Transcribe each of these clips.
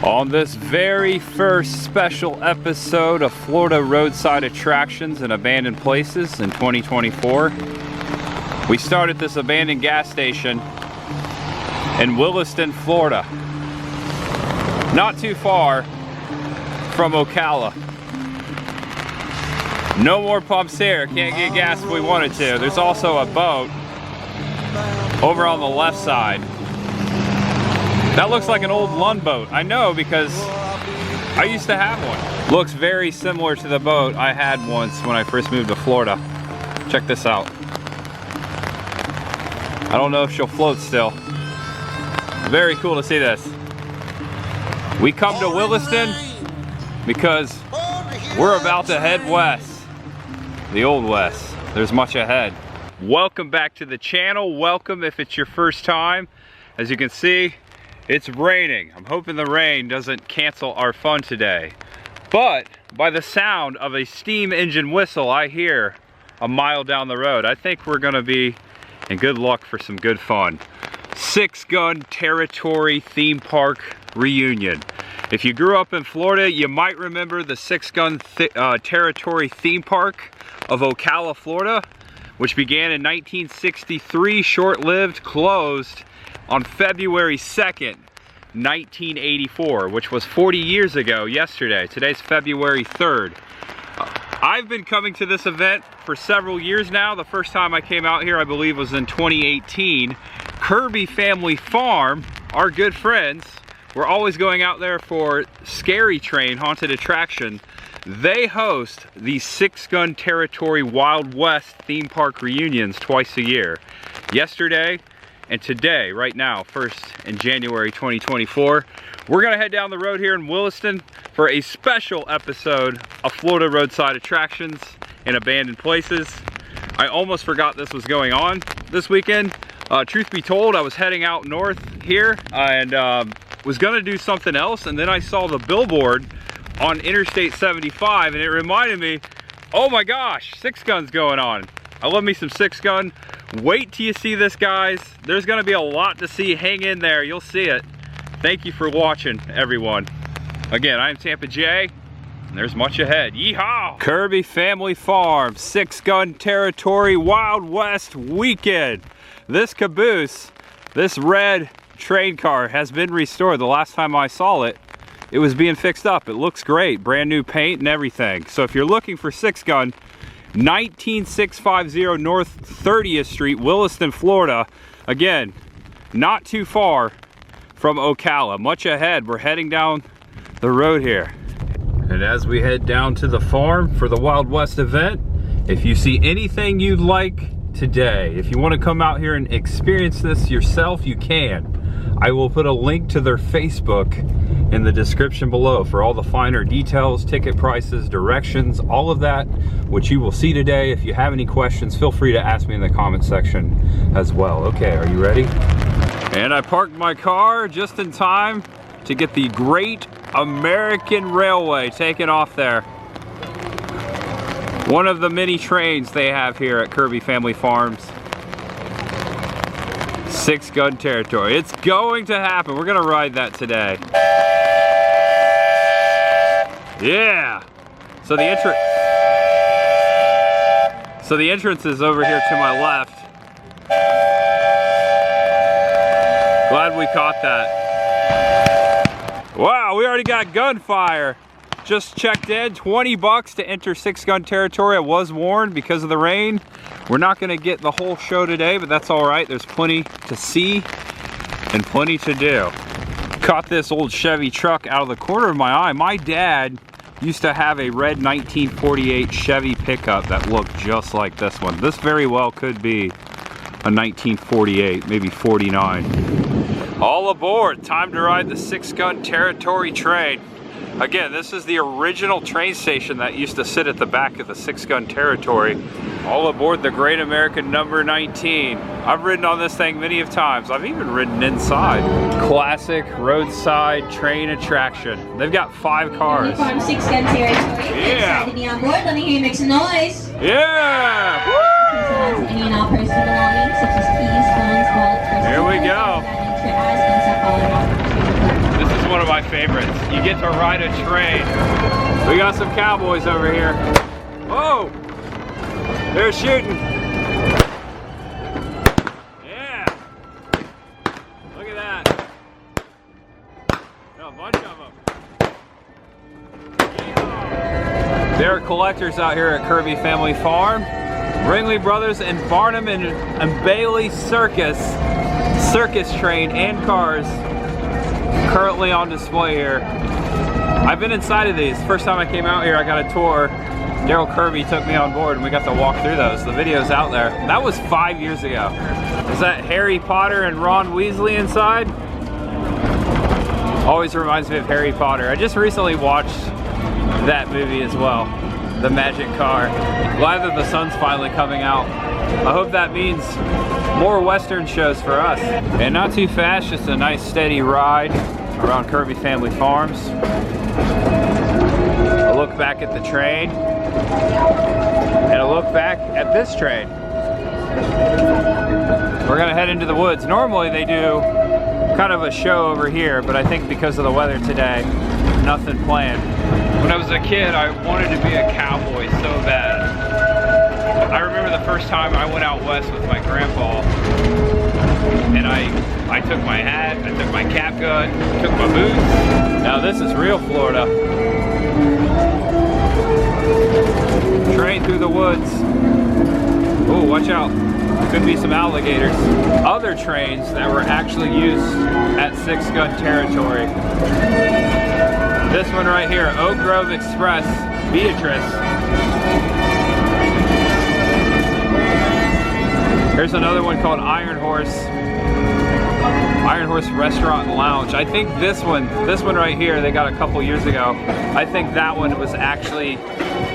On this very first special episode of Florida Roadside Attractions and Abandoned Places in 2024, we started this abandoned gas station in Williston, Florida. Not too far from Ocala. No more pumps here, can't get gas if we wanted to. There's also a boat over on the left side. That looks like an old Lund boat. I know because I used to have one. Looks very similar to the boat I had once when I first moved to Florida. Check this out. I don't know if she'll float still. Very cool to see this. We come to Williston because we're about to head west. The old west. There's much ahead. Welcome back to the channel. Welcome if it's your first time. As you can see, it's raining. I'm hoping the rain doesn't cancel our fun today. But by the sound of a steam engine whistle I hear a mile down the road, I think we're gonna be in good luck for some good fun. Six Gun Territory Theme Park Reunion. If you grew up in Florida, you might remember the Six Gun Territory Theme Park of Ocala, Florida, which began in 1963, short-lived, closed on February 2nd, 1984, which was 40 years ago yesterday. Today's February 3rd. I've been coming to this event for several years now. The first time I came out here, I believe, was in 2018. Kirby Family Farm, our good friends, we're always going out there for Scary Train haunted attraction. They host the Six Gun Territory Wild West theme park reunions twice a year. Yesterday and today, right now, first in January 2024, we're gonna head down the road here in Williston for a special episode of Florida Roadside Attractions and Abandoned Places. I almost forgot this was going on this weekend. Truth be told, I was heading out north here and was gonna do something else, and then I saw the billboard on Interstate 75 and it reminded me, oh my gosh, Six Gun's going on. I love me some Six Gun. Wait till you see this, guys. There's gonna be a lot to see. Hang in there, you'll see it. Thank you for watching, everyone. Again, I'm Tampa J, and there's much ahead. Yeehaw! Kirby Family Farm, Six Gun Territory Wild West weekend. This caboose, this red train car has been restored. The last time I saw it, it was being fixed up. It looks great, brand new paint and everything. So if you're looking for Six Gun, 19650 North 30th Street, Williston, Florida. Again, not too far from Ocala, much ahead. We're heading down the road here. And as we head down to the farm for the Wild West event, if you see anything you'd like today, if you want to come out here and experience this yourself, you can. I will put a link to their Facebook in the description below for all the finer details, ticket prices, directions, all of that, which you will see today. If you have any questions, feel free to ask me in the comment section as well. Okay, are you ready? And I parked my car just in time to get the Great American Railway taken off there. One of the many trains they have here at Kirby Family Farms. Six Gun Territory. It's going to happen. We're gonna ride that today. Yeah. So the entrance is over here to my left. Glad we caught that. Wow, we already got gunfire. Just checked in, 20 bucks to enter Six Gun Territory. I was warned because of the rain. We're not gonna get the whole show today, but that's all right. There's plenty to see and plenty to do. Caught this old Chevy truck out of the corner of my eye. My dad used to have a red 1948 Chevy pickup that looked just like this one. This very well could be a 1948, maybe 49. All aboard, time to ride the Six Gun Territory train. Again, this is the original train station that used to sit at the back of the Six Gun Territory. All aboard the Great American number 19. I've ridden on this thing many of times. I've even ridden inside. Classic roadside train attraction. They've got 5 cars. From Six Gun Territory. Yeah. Excited to be on board. Let me hear you make some noise. Yeah. Woo! Any and all personal belongings such as keys, phones, wallets, Here we go. This is one of my my favorites. You get to ride a train. We got some cowboys over here. Whoa! They're shooting. Yeah. Look at that. A bunch of them. Yeehaw. There are collectors out here at Kirby Family Farm. Ringley Brothers and Barnum and Bailey circus train and cars currently on display here. I've been inside of these. First time I came out here, I got a tour. Daryl Kirby took me on board and we got to walk through those. The video's out there. That was 5 years ago. Is that Harry Potter and Ron Weasley inside? Always reminds me of Harry Potter. I just recently watched that movie as well. The Magic Car. Glad that the sun's finally coming out. I hope that means more Western shows for us. And not too fast, just a nice steady ride around Kirby Family Farms. A look back at the train. And a look back at this train. We're gonna head into the woods. Normally they do kind of a show over here, but I think because of the weather today, nothing planned. When I was a kid, I wanted to be a cowboy so bad. I remember the first time I went out west with my grandpa, and I took my hat, I took my cap gun, took my boots. Now this is real Florida. Train through the woods. Oh, watch out. Could be some alligators. Other trains that were actually used at 6 Gun Territory. This one right here, Oak Grove Express, Beatrice. Here's another one called Iron Horse Restaurant and Lounge. I think this one right here, they got a couple years ago. I think that one was actually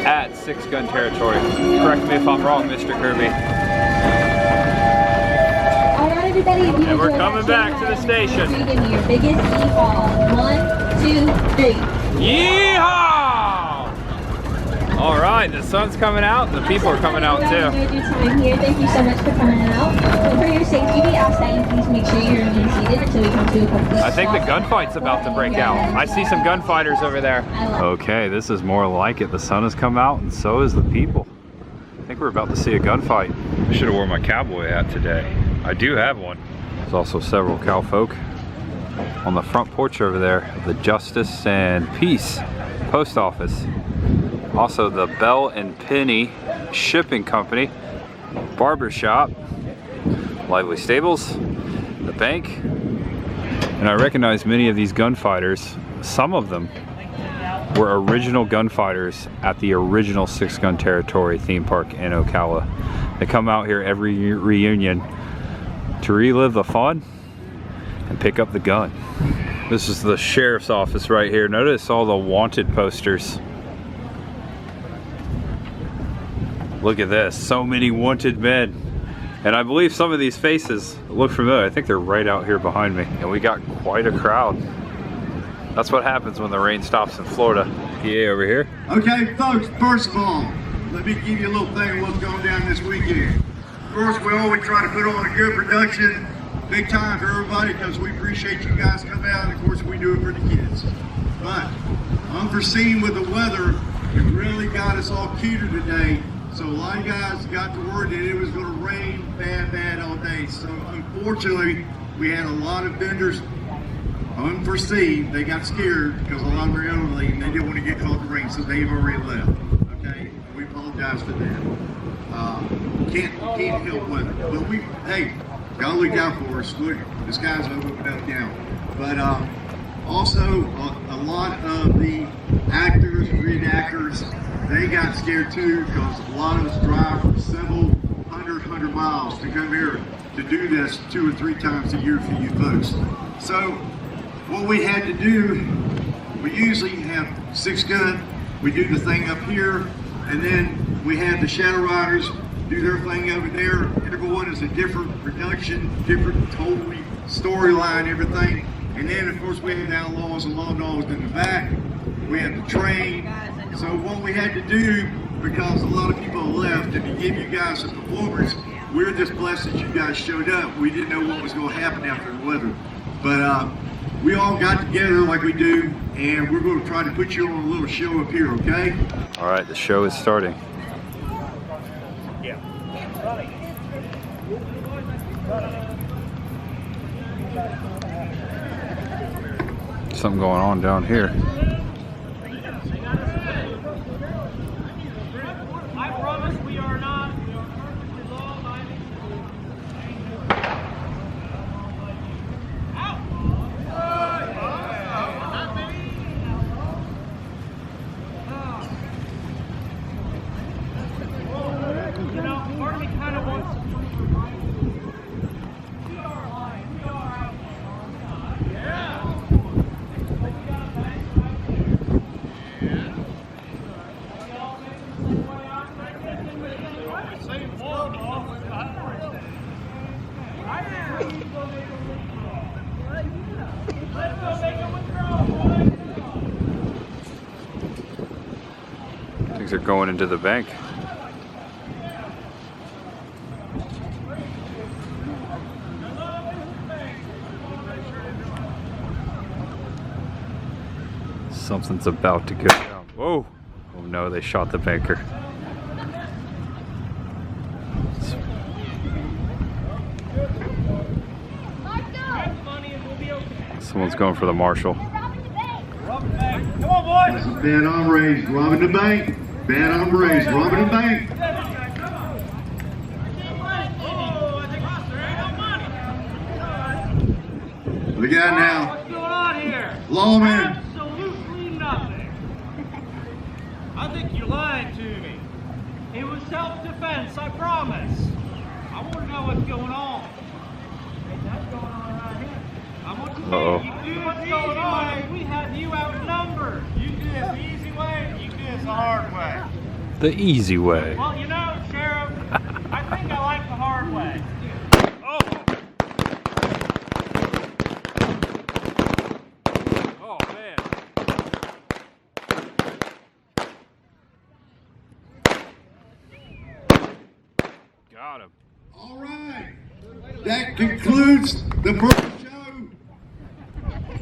at 6 Gun Territory. Correct me if I'm wrong, Mr. Kirby. Alright everybody, if you And we're coming back to the station. Give me your biggest yeehaw. 1, 2, 3. Yeehaw! All right, the sun's coming out. The people are coming out too. Time here. Thank you so much for coming out. And for your safety, we ask that you please make sure you remain seated until we come to a complete I think the stop. gunfight's about to break out. I see some gunfighters over there. Okay, this is more like it. The sun has come out and so is the people. I think we're about to see a gunfight. I should have worn my cowboy hat today. I do have one. There's also several cowfolk on the front porch over there, the Justice and Peace Post Office. Also the Bell and Penny Shipping Company, Barber Shop, Lively Stables, the bank. And I recognize many of these gunfighters. Some of them were original gunfighters at the original 6 Gun Territory theme park in Ocala. They come out here every reunion to relive the fun and pick up the gun. This is the sheriff's office right here. Notice all the wanted posters. Look at this, so many wanted men. And I believe some of these faces look familiar. I think they're right out here behind me. And we got quite a crowd. That's what happens when the rain stops in Florida. PA over here. Okay, folks, first of all, let me give you a little thing of what's going down this weekend. Of course, we always try to put on a good production, big time for everybody, because we appreciate you guys coming out, and of course we do it for the kids. But unforeseen with the weather, it really got us all cuter today. So a lot of guys got the word that it was going to rain bad all day. So unfortunately, we had a lot of vendors unforeseen. They got scared because a lot of them are elderly and they didn't want to get caught in the rain, so they've already left. Okay, we apologize for that. Can't help weather, but hey, gotta look out for us. Look, the sky's open up now. But also a lot of the actors, reenactors, they got scared too, because a lot of us drive from several hundred miles to come here to do this 2 or 3 times a year for you folks. So what we had to do, we usually have 6 Gun, we do the thing up here, and then we had the Shadow Riders do their thing over there. Everyone is a different production, different totally storyline, everything. And then of course we had the Outlaws and Law Dogs in the back. We had the train. So what we had to do, because a lot of people left, and to give you guys a performance, we're just blessed that you guys showed up. We didn't know what was going to happen after the weather. But we all got together like we do, and we're going to try to put you on a little show up here, okay? All right, the show is starting. Something going on down here. I promise we are not. You know, part of me kind of wants. Things are going into the bank. Something's about to go down. Whoa! Oh no, they shot the banker. Someone's going for the marshal. Come on, boys! This is bad hombres robbing the bank. Bad hombres robbing the bank. Look out now. What's going on here? Lawman. Absolutely nothing. I think you lied to me. It was self-defense, I promise. I want to know what's going on. Hey, that's going on right here. I want to Uh-oh. see you do what's going on. We have you outnumbered. You do it the easy way, you do it the hard way. The easy way. Well, you know, Sheriff, I think I like the hard way. Oh! Oh man. Got him. All right. That concludes the first show.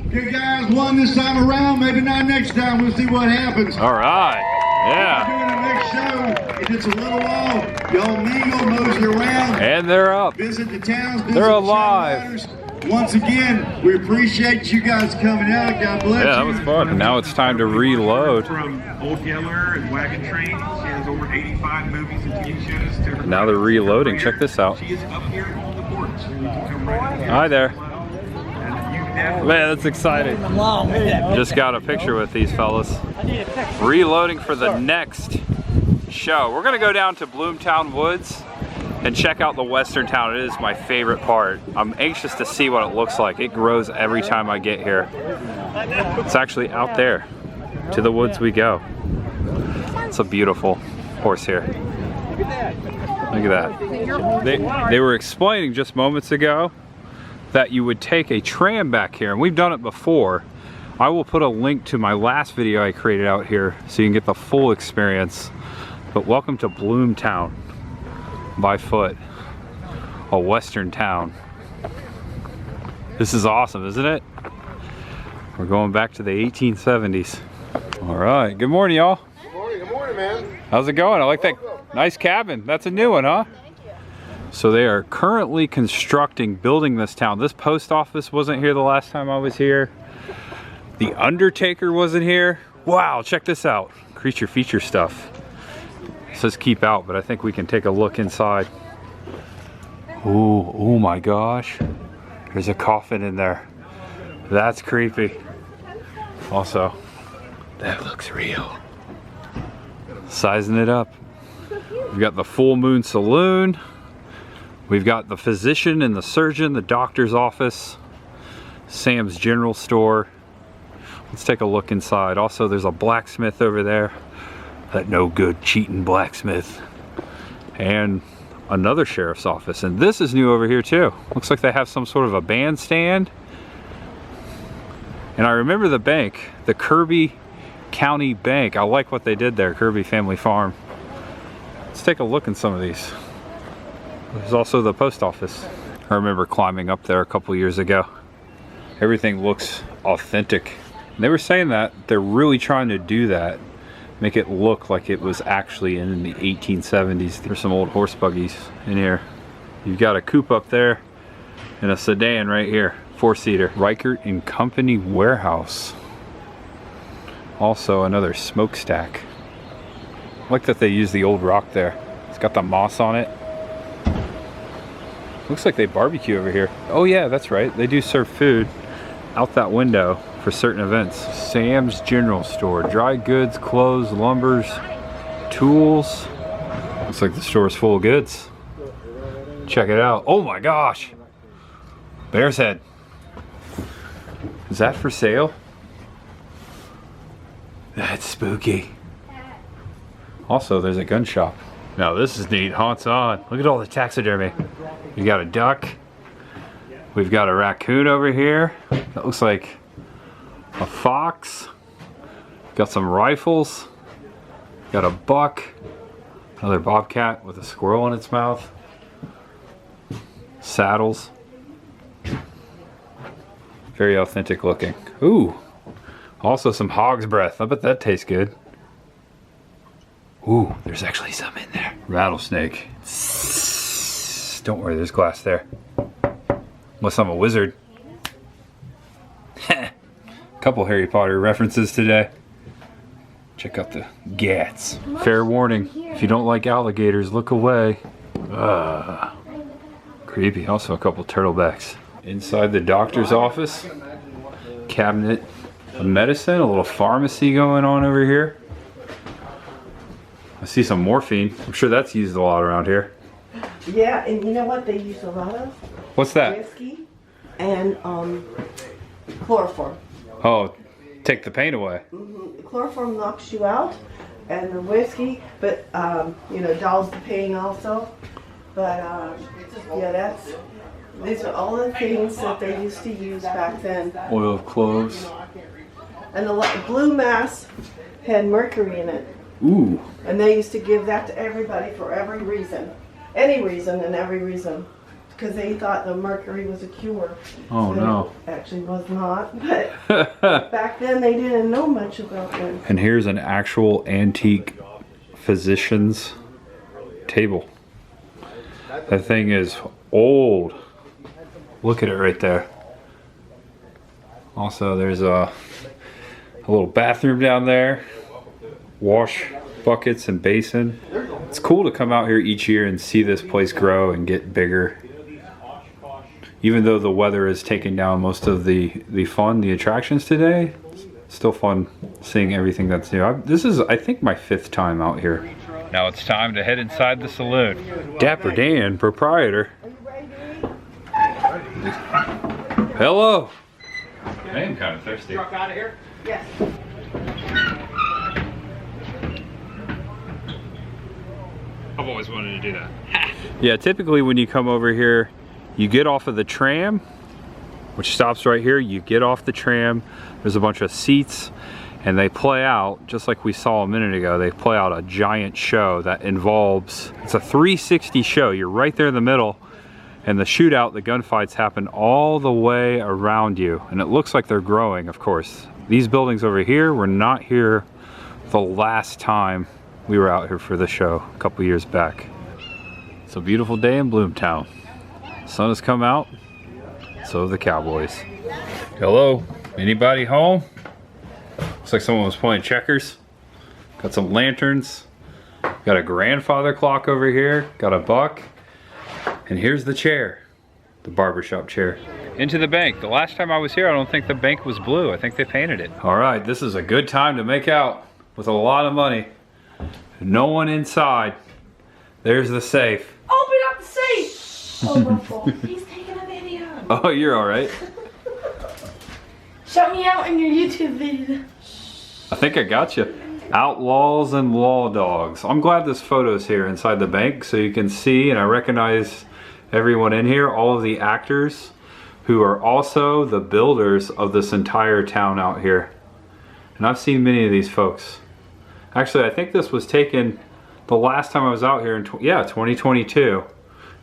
You guys won this time around. Maybe not next time. We'll see what happens. All right. Yeah. We're doing the next show. If it's a little off, y'all mingle, mosey around. And they're up. Visit the towns. Visit They're the alive. Shadow Riders. Once again, we appreciate you guys coming out. God bless you. Yeah, that was fun. And now it's time to reload. From Old Yeller and Wagon Train, she has over 85 movies and TV shows. To her Now they're reloading. Check this out. She is up here on the porch. You can come right in. Hi there. And you definitely Man, that's exciting. Just got a picture with these fellas. Reloading for the next show. We're gonna go down to Bloomtown Woods and check out the western town. It is my favorite part. I'm anxious to see what it looks like. It grows every time I get here. It's actually out there. To the woods we go. It's a beautiful horse here. Look at that. They were explaining just moments ago that you would take a tram back here, and we've done it before. I will put a link to my last video I created out here so you can get the full experience. But welcome to Bloomtown by foot, a western town. This is awesome, isn't it? We're going back to the 1870s. All right, good morning, y'all. Good morning, man. How's it going? I like that nice cabin. That's a new one, huh? So they are currently building this town. This post office wasn't here the last time I was here. The Undertaker wasn't here. Wow, check this out. Creature feature stuff. It says keep out, but I think we can take a look inside. Ooh, oh my gosh. There's a coffin in there. That's creepy. Also, that looks real. Sizing it up. We've got the Full Moon Saloon. We've got the physician and the surgeon, the doctor's office, Sam's General Store. Let's take a look inside. Also, there's a blacksmith over there. That no good cheating blacksmith. And another sheriff's office. And this is new over here too. Looks like they have some sort of a bandstand. And I remember the bank, the Kirby County Bank. I like what they did there, Kirby Family Farm. Let's take a look in some of these. There's also the post office. I remember climbing up there a couple years ago. Everything looks authentic. And they were saying that they're really trying to do that, make it look like it was actually in the 1870s. There's some old horse buggies in here. You've got a coupe up there and a sedan right here, 4-seater. Reichert and Company Warehouse. Also another smokestack. I like that they use the old rock there. It's got the moss on it. Looks like they barbecue over here. Oh yeah, that's right. They do serve food out that window for certain events. Sam's General Store. Dry goods, clothes, lumbers, tools. Looks like the store is full of goods. Check it out. Oh my gosh. Bear's head. Is that for sale? That's spooky. Also, there's a gun shop. Now this is neat. Haunts on. Look at all the taxidermy. You got a duck. We've got a raccoon over here. That looks like a fox. Got some rifles. Got a buck. Another bobcat with a squirrel in its mouth. Saddles. Very authentic looking. Ooh. Also some hog's breath. I bet that tastes good. Ooh, there's actually some in there. Rattlesnake. Don't worry, there's glass there. Unless I'm a wizard. Couple Harry Potter references today. Check out the gats. Fair warning, if you don't like alligators, look away. Creepy. Also a couple turtlebacks. Inside the doctor's office. Cabinet of medicine. A little pharmacy going on over here. I see some morphine. I'm sure that's used a lot around here. Yeah, and you know what they use a lot of? What's that? Whiskey and chloroform. Oh, take the pain away. The chloroform knocks you out, and the whiskey, but you know, dulls the pain also. But yeah, these are all the things that they used to use back then. Oil of cloves. And the blue mass had mercury in it. Ooh. And they used to give that to everybody for every reason. Any reason and every reason. Because they thought the mercury was a cure. Oh no. It actually was not. But back then they didn't know much about them. And here's an actual antique physician's table. That thing is old. Look at it right there. Also there's a little bathroom down there. Wash buckets and basin. It's cool to come out here each year and see this place grow and get bigger. Even though the weather has taken down most of the fun, the attractions today, it's still fun seeing everything that's new. This is, I think, my 5th time out here. Now it's time to head inside the saloon. Dapper Dan, proprietor. Hello. I am kind of thirsty. Truck out of here? Yes. I've always wanted to do that. Yeah, typically when you come over here, you get off of the tram, which stops right here. You get off the tram, there's a bunch of seats, and they play out, just like we saw a minute ago, they play out a giant show that involves, it's a 360 show. You're right there in the middle, and the shootout, the gunfights happen all the way around you. And it looks like they're growing, of course. These buildings over here were not here the last time we were out here for the show a couple years back. It's a beautiful day in Bloomtown. Sun has come out, so have the cowboys. Hello, anybody home? Looks like someone was playing checkers. Got some lanterns. Got a grandfather clock over here. Got a buck. And here's the chair, the barbershop chair. Into the bank. The last time I was here, I don't think the bank was blue. I think they painted it. All right, this is a good time to make out with a lot of money. No one inside. There's the safe. Open up the safe! Oh, Ruffle. He's taking a video. Oh, you're all right. Shout me out in your YouTube video. I think I got you. Outlaws and law dogs. I'm glad this photo's here inside the bank so you can see, and I recognize everyone in here, all of the actors who are also the builders of this entire town out here. And I've seen many of these folks. Actually, I think this was taken the last time I was out here in 2022.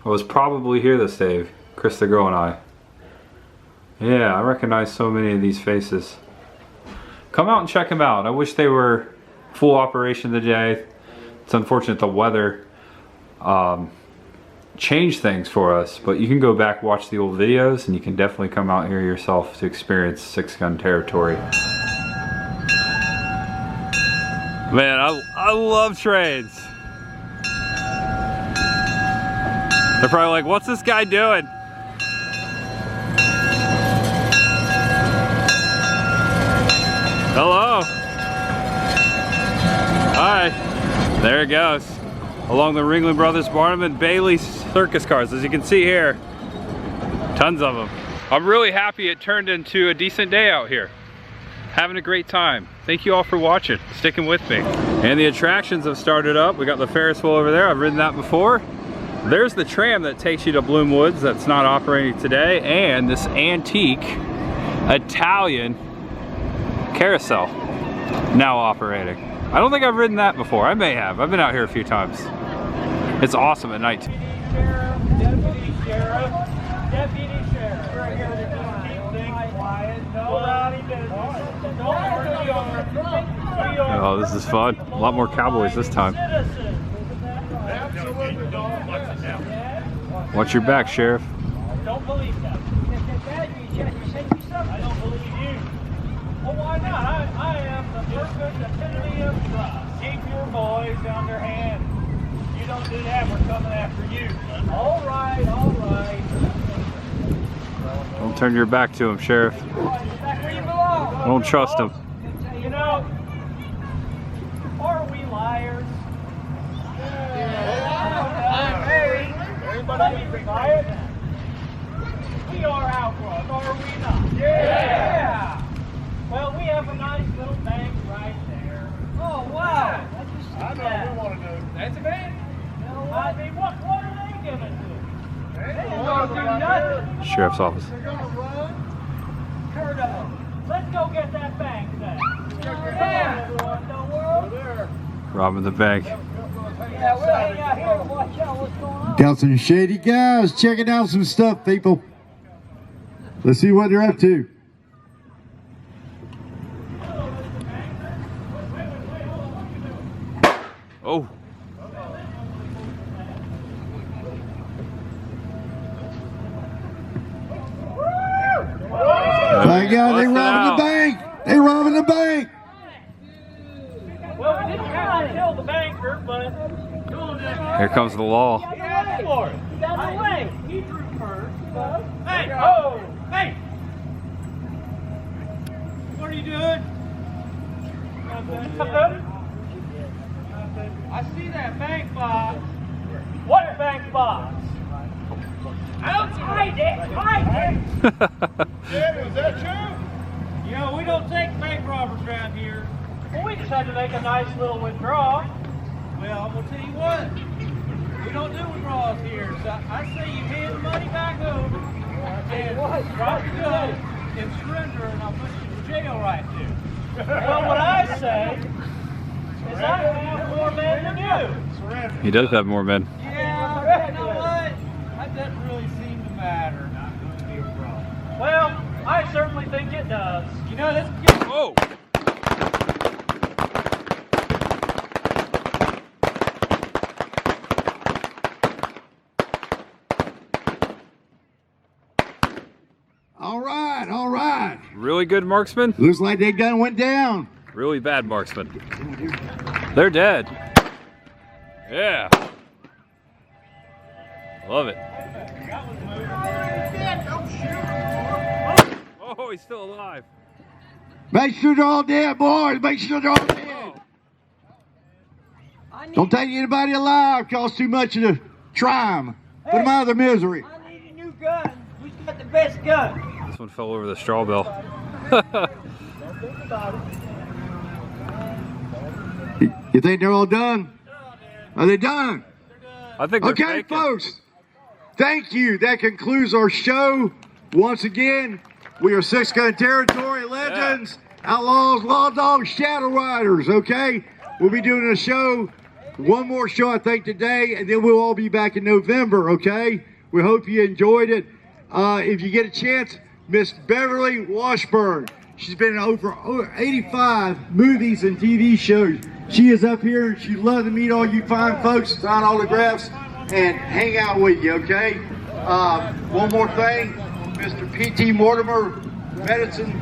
I was probably here this day, Chris the girl and I. Yeah, I recognize so many of these faces. Come out and check them out. I wish they were full operation today. It's unfortunate the weather changed things for us, but you can go back, watch the old videos, and you can definitely come out here yourself to experience 6-gun territory. Man, I love trains. They're probably like, what's this guy doing? Hello. Hi. There it goes. Along the Ringling Brothers Barnum and Bailey circus cars, as you can see here. Tons of them. I'm really happy it turned into a decent day out here. Having a great time. Thank you all for watching, sticking with me. And the attractions have started up. We got the Ferris wheel over there. I've ridden that before. There's the tram that takes you to Bloom Woods that's not operating today, and this antique Italian carousel now operating. I don't think I've ridden that before. I may have. I've been out here a few times. It's awesome at night. Deputy Sheriff. Deputy Sheriff. We're here to just keep things quiet. Nobody business. Oh, this is fun. A lot more cowboys this time. Watch your back, Sheriff. Don't believe that. I don't believe you. Well, why not? I am the perfect epitome of trust. Keep your boys under hand. You don't do that, we're coming after you. All right, all right. Don't turn your back to him, Sheriff. Back where you belong. Don't trust him. You know, are we liars? Hey, let me try it. We are outlaws, are we not? Yeah! Well, we have a nice little bank right there. Oh, wow. I know what we want to do. That's a bank. I mean, what are they going to do? They don't do nothing. Sheriff's office. They're going to run. Curdo, let's go get that bank then. Yeah. Don't worry. Robbing the bank. Yeah, we're hanging out here to watch out what's going on. Got some shady guys checking out some stuff, people. Let's see what they're up to. Oh. My God, they robbing the bank. They robbing the bank. Well, we didn't have to kill the banker, but Here comes the law. Get out of the way. He drew first. Hey! Oh! Hey! What are you doing? I see that bank box. What bank box? Hide it! Hide it! Jim, is that true? You know, we don't take bank robbers around here. Well, we just had to make a nice little withdrawal. Well, I'm gonna tell you what. We don't do withdrawals here, so I say you hand the money back over and drop your gun and surrender, and I'll put you in jail right there. Well, what I say is I have more men than you. He does have more men. Yeah, you know what? That doesn't really seem to matter. Well, I certainly think it does. You know, let's get... Whoa! All right, all right. Really good marksman, Looks like they gun went down. really bad marksman. They're dead. Yeah. Love it. Oh, he's still alive. Make sure they're all dead, boys. Make sure they're all dead. Don't take anybody alive. Costs too much to try them. Put them out of their misery. I need a new gun. Who's got the best gun? This one fell over the straw bale. You think they're all done? Are they done? I think they're Okay, faking. folks. Thank you. That concludes our show. Once again, we are 6-Gun Territory Legends, Outlaws, Law Dogs, Shadow Riders. Okay, we'll be doing a show, one more show I think today, and then we'll all be back in November. Okay, we hope you enjoyed it. If you get a chance, Miss Beverly Washburn. She's been in over 85 movies and TV shows. She is up here and she'd love to meet all you fine folks, sign autographs, and hang out with you, okay? One more thing, Mr. P.T. Mortimer, Medicine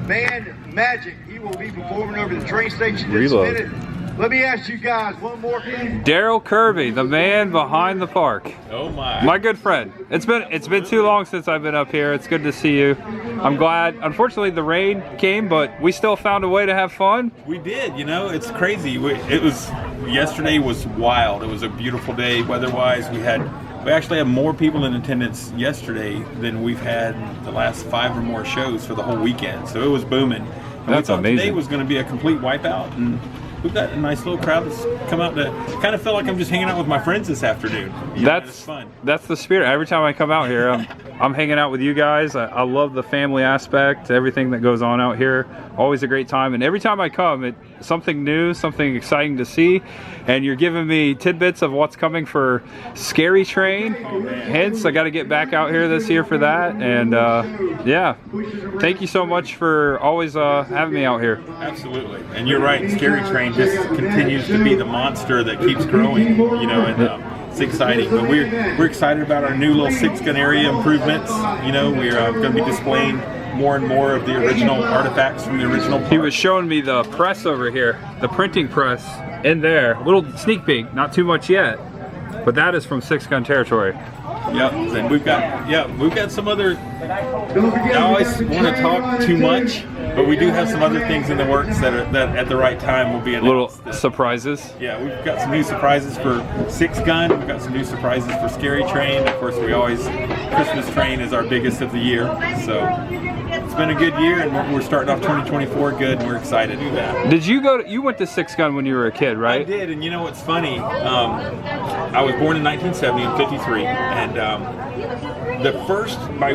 Man Magic. He will be performing over the train station in a minute. Let me ask you guys one more thing. Daryl Kirby, the man behind the park. Oh my. My good friend. It's been too long since I've been up here. It's good to see you. I'm glad. Unfortunately, the rain came, but we still found a way to have fun. We did, you know, it's crazy. Yesterday was wild. It was a beautiful day weather-wise. We actually had more people in attendance yesterday than we've had the last 5 or more shows for the whole weekend. So it was booming. And That's we thought amazing. Today was going to be a complete wipeout, and we've got a nice little crowd that's come out to kind of feel like I'm just hanging out with my friends this afternoon. You know, it's fun. That's the spirit. Every time I come out here, I'm hanging out with you guys. I love the family aspect, everything that goes on out here. Always a great time. And every time I come, it's something new, something exciting to see. And you're giving me tidbits of what's coming for Scary Train. Hence, I got to get back out here this year for that. And yeah, thank you so much for always having me out here. Absolutely. And you're right, Scary Train just continues to be the monster that keeps growing, you know, and it's exciting. But we're excited about our new little 6-gun area improvements. You know, we're going to be displaying more and more of the original artifacts from the original park. He was showing me the press over here, the printing press in there. A little sneak peek, not too much yet, but that is from 6-gun territory. Yep, and we've got some other. I always want to talk too much, but we do have some other things in the works that at the right time will be announced. Little surprises. Yeah, we've got some new surprises for 6-gun. We've got some new surprises for Scary Train. Of course, Christmas Train is our biggest of the year. So it's been a good year, and we're starting off 2024 good, and we're excited to do that. Did you you went to 6-gun when you were a kid, right? I did, and you know what's funny? I was born in 1970 in 53, and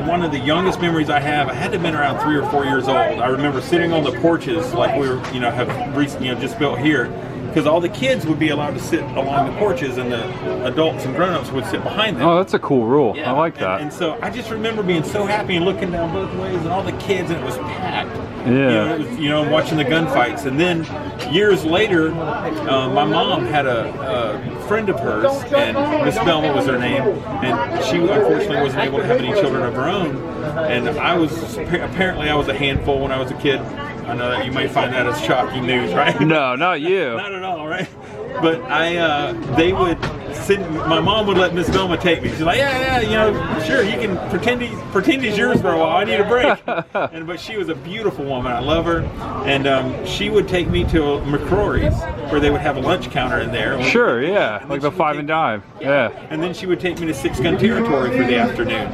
one of the youngest memories I had to have been around 3 or 4 years old. I remember sitting on the porches like we were, have recently, just built here, because all the kids would be allowed to sit along the porches and the adults and grown-ups would sit behind them. Oh, that's a cool rule. Yeah. I like that. And so I just remember being so happy and looking down both ways and all the kids, and it was packed. Yeah. It was, watching the gunfights. And then years later, my mom had a friend of hers, and Miss Belma was her name, and she unfortunately wasn't able to have any children of her own. And apparently I was a handful when I was a kid. I know that you might find that as shocking news, right? No, not you. Not at all, right? But my mom would let Miss Velma take me. She's like, yeah, sure, you can pretend he's yours for a while. I need a break. But she was a beautiful woman. I love her. And she would take me to McCrory's, where they would have a lunch counter in there. Sure, yeah, like the 5 and dime. Yeah. And then she would take me to 6-gun territory for the afternoon,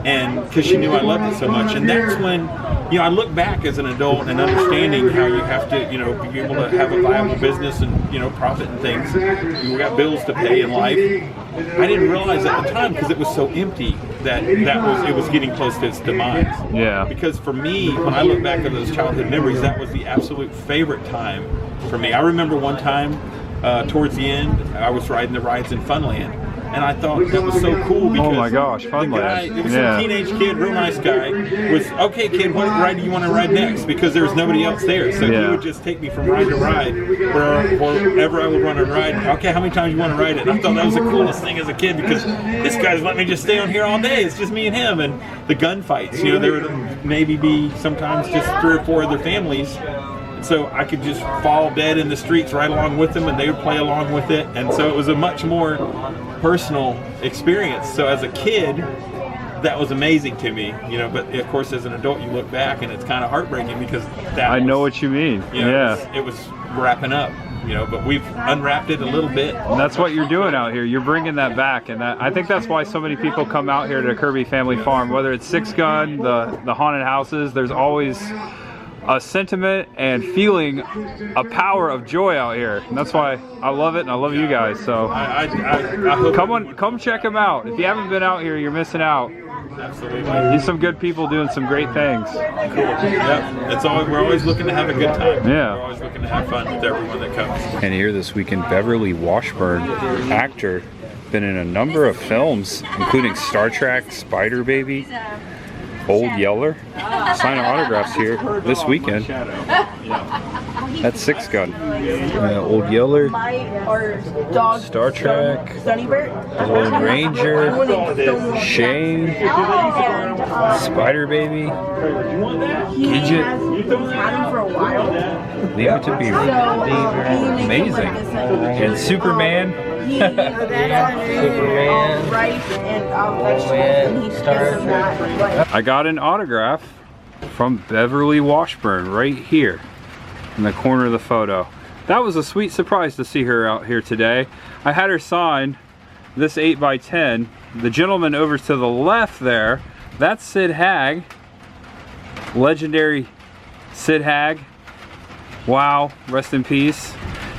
and because she knew I loved it so much. And that's when, I look back as an adult and understanding how you have to, be able to have a viable business and, profit and things. We got bills to pay in life. I didn't realize at the time, because it was so empty, that it was getting close to its demise. Yeah. Because for me, when I look back at those childhood memories, that was the absolute favorite time for me. I remember one time, towards the end, I was riding the rides in Funland. And I thought that was so cool because oh my gosh, Funland. It was some teenage kid, real nice guy, was, okay kid, what ride do you want to ride next? Because there was nobody else there. So he would just take me from ride to ride, wherever I would run a ride. Okay, how many times you want to ride it? And I thought that was the coolest thing as a kid, because this guy's let me just stay on here all day. It's just me and him. And the gunfights, there would maybe be sometimes just 3 or 4 other families. So I could just fall dead in the streets right along with them, and they would play along with it. And so it was a much more personal experience. So as a kid, that was amazing to me, but of course as an adult you look back and it's kind of heartbreaking, because I know what you mean. It was wrapping up, but we've unwrapped it a little bit. And that's what you're doing out here. You're bringing that back, and I think that's why so many people come out here to Kirby Family Farm, whether it's 6-gun, the haunted houses. There's always a sentiment and feeling a power of joy out here, and that's why I love it, and I love you guys. So I hope come check them out. If you haven't been out here, you're missing out. Absolutely. There's some good people doing some great things. Cool. Yeah, we're always looking to have a good time. Yeah. We're always looking to have fun with everyone that comes. And here this weekend, Beverly Washburn, actor, been in a number of films, including Star Trek, Spider Baby. Old Yeller. Sign autographs here this weekend. That's 6 Gun. Old Yeller. Star Trek. Lone Ranger. Shane. Spider Baby. Gidget. Leave It to Beaver. Amazing. And Superman. I got an autograph from Beverly Washburn right here in the corner of the photo. That was a sweet surprise to see her out here today. I had her sign this 8x10. The gentleman over to the left there, that's Sid Haig. Legendary Sid Haig. Wow, rest in peace.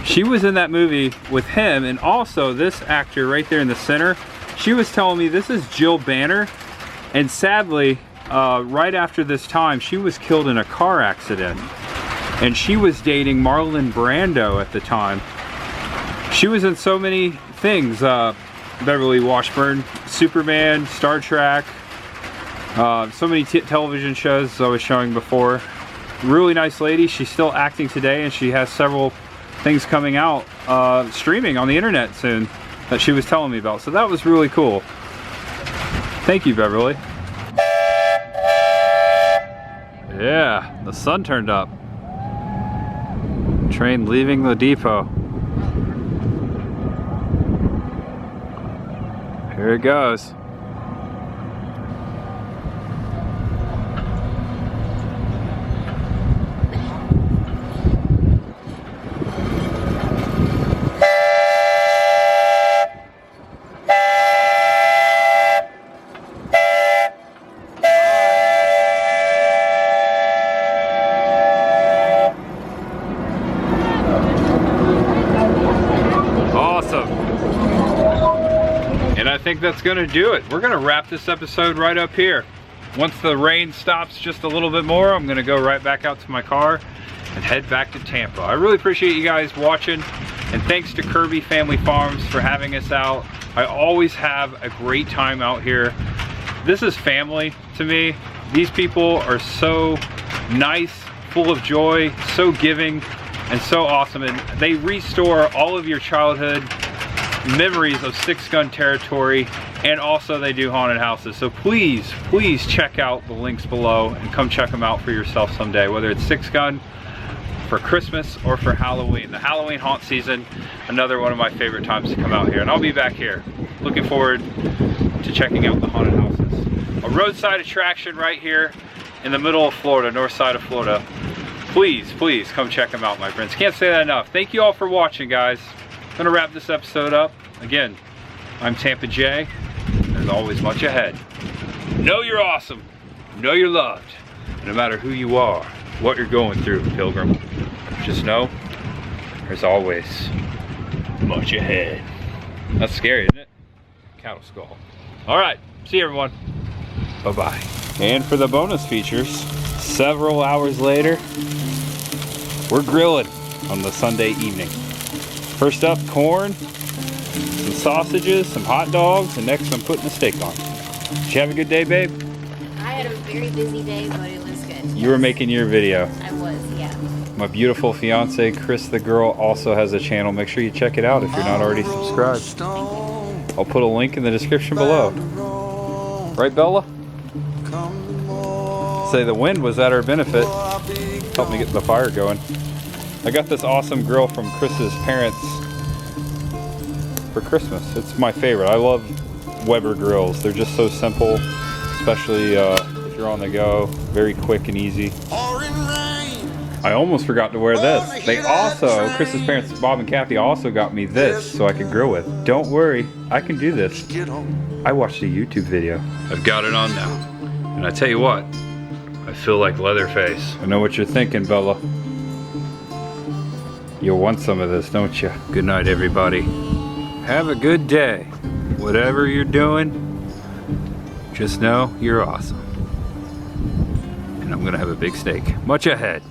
She was in that movie with him, and also this actor right there in the center. She was telling me this is Jill Banner, and sadly, right after this time, she was killed in a car accident. And she was dating Marlon Brando at the time. She was in so many things, Beverly Washburn, Superman, Star Trek, so many television shows I was showing before. Really nice lady. She's still acting today, and she has several things coming out streaming on the internet soon that she was telling me about. So that was really cool. Thank you, Beverly. Yeah, the sun turned up. Train leaving the depot. Here it goes. I think that's gonna do it. We're gonna wrap this episode right up here. Once the rain stops just a little bit more, I'm gonna go right back out to my car and head back to Tampa. I really appreciate you guys watching, and thanks to Kirby Family Farms for having us out. I always have a great time out here. This is family to me. These people are so nice, full of joy, so giving, and so awesome, and they restore all of your childhood memories of 6 Gun territory, and also they do haunted houses. So please check out the links below and come check them out for yourself someday, whether it's 6 Gun for Christmas or for Halloween. The Halloween haunt season, another one of my favorite times to come out here, and I'll be back here looking forward to checking out the haunted houses. A roadside attraction right here in the middle of Florida, north side of Florida. Please come check them out, my friends. Can't say that enough. Thank you all for watching, guys. I'm gonna wrap this episode up. Again, I'm Tampa J. There's always much ahead. Know you're awesome. Know you're loved. No matter who you are, what you're going through, Pilgrim, just know there's always much ahead. That's scary, isn't it? Cattle skull. All right, see you everyone. Bye-bye. And for the bonus features, several hours later, we're grilling on the Sunday evening. First up, corn, some sausages, some hot dogs, and next I'm putting a steak on. Did you have a good day, babe? I had a very busy day, but it was good. You were making your video. I was, yeah. My beautiful fiance, Chris the Girl, also has a channel. Make sure you check it out if you're not already subscribed. I'll put a link in the description below. Right, Bella? Say the wind was at our benefit. Helped me get the fire going. I got this awesome grill from Chris's parents for Christmas. It's my favorite. I love Weber grills. They're just so simple, especially if you're on the go. Very quick and easy. I almost forgot to wear this. They also, Chris's parents, Bob and Kathy, also got me this so I could grill with. Don't worry, I can do this. I watched a YouTube video. I've got it on now. And I tell you what, I feel like Leatherface. I know what you're thinking, Bella. You'll want some of this, don't you? Good night, everybody. Have a good day. Whatever you're doing, just know you're awesome. And I'm gonna have a big steak. Much ahead.